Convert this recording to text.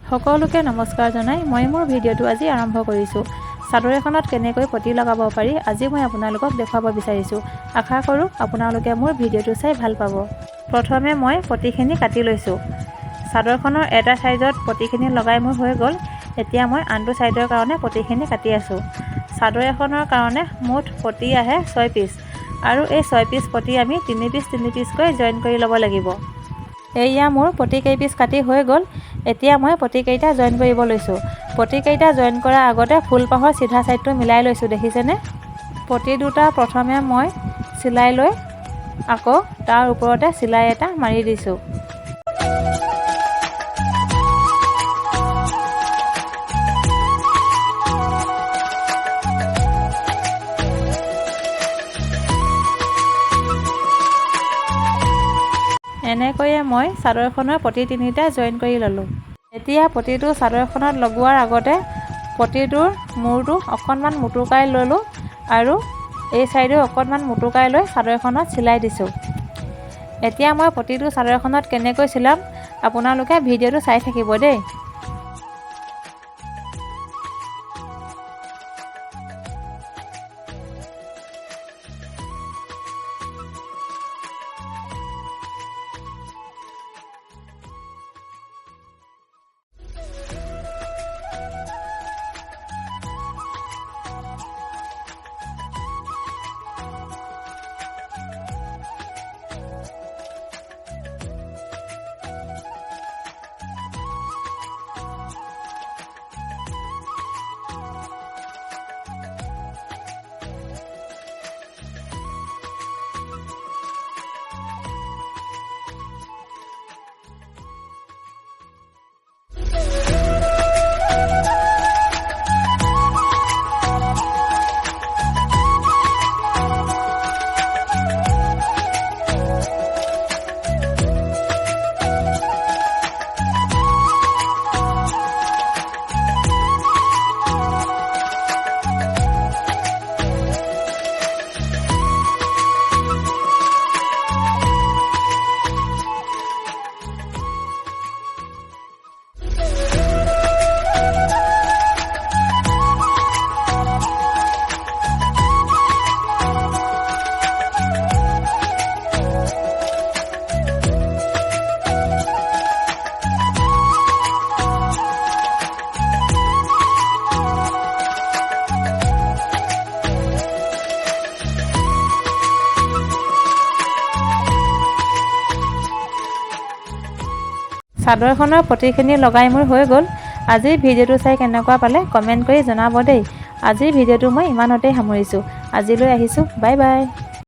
সকলোকে নমস্কাৰ জনাই মই মোৰ ভিডিঅ'টো আজি আৰম্ভ কৰিছোঁ। চাদৰ এখনত কেনেকৈ পতি লগাব পাৰি আজি মই আপোনালোকক দেখুৱাব বিচাৰিছোঁ। আশা কৰোঁ আপোনালোকে মোৰ ভিডিঅ'টো চাই ভাল পাব। প্ৰথমে মই পতিখিনি কাটি লৈছোঁ। চাদৰখনৰ এটা চাইডত পতিখিনি লগাই মোৰ হৈ গ'ল। এতিয়া মই আনটো চাইডৰ কাৰণে পতিখিনি কাটি আছোঁ। চাদৰ এখনৰ কাৰণে মুঠ পতি আহে 6 পিচ আৰু এই 6 পিচ পতি আমি 3 পিচকৈ জইন কৰি ল'ব লাগিব। এয়া মোৰ পতি কেইপিচ কাটি হৈ গ'ল। এতিয়া মই পতিকেইটা জইন কৰিব লৈছোঁ। পতিকেইটা জইন কৰাৰ আগতে ফুলপাহৰ চিধা চাইডটো মিলাই লৈছোঁ, দেখিছেনে? পতি দুটা প্ৰথমে মই চিলাই লৈ আকৌ তাৰ ওপৰতে চিলাই এটা মাৰি দিছোঁ। এনেকৈয়ে মই চাদৰখনৰ পতি তিনিটা জইন কৰি ল'লোঁ। এতিয়া পতিটো চাদৰখনত লগোৱাৰ আগতে পতিটোৰ মূৰটো অকণমান মুটুকাই ল'লোঁ আৰু এই চাইডেও অকণমান মুটুকাই লৈ চাদৰখনত চিলাই দিছোঁ। এতিয়া মই পতিটো চাদৰখনত কেনেকৈ চিলাম আপোনালোকে ভিডিঅ'টো চাই থাকিব দেই। চাদৰখনৰ পতিখিনি লগাই মোৰ হৈ গ'ল। আজিৰ ভিডিঅ'টো চাই কেনেকুৱা পালে কমেণ্ট কৰি জনাব দেই। আজিৰ ভিডিঅ'টো মই ইমানতেই সামৰিছোঁ। আজিলৈ আহিছোঁ, বাই বাই।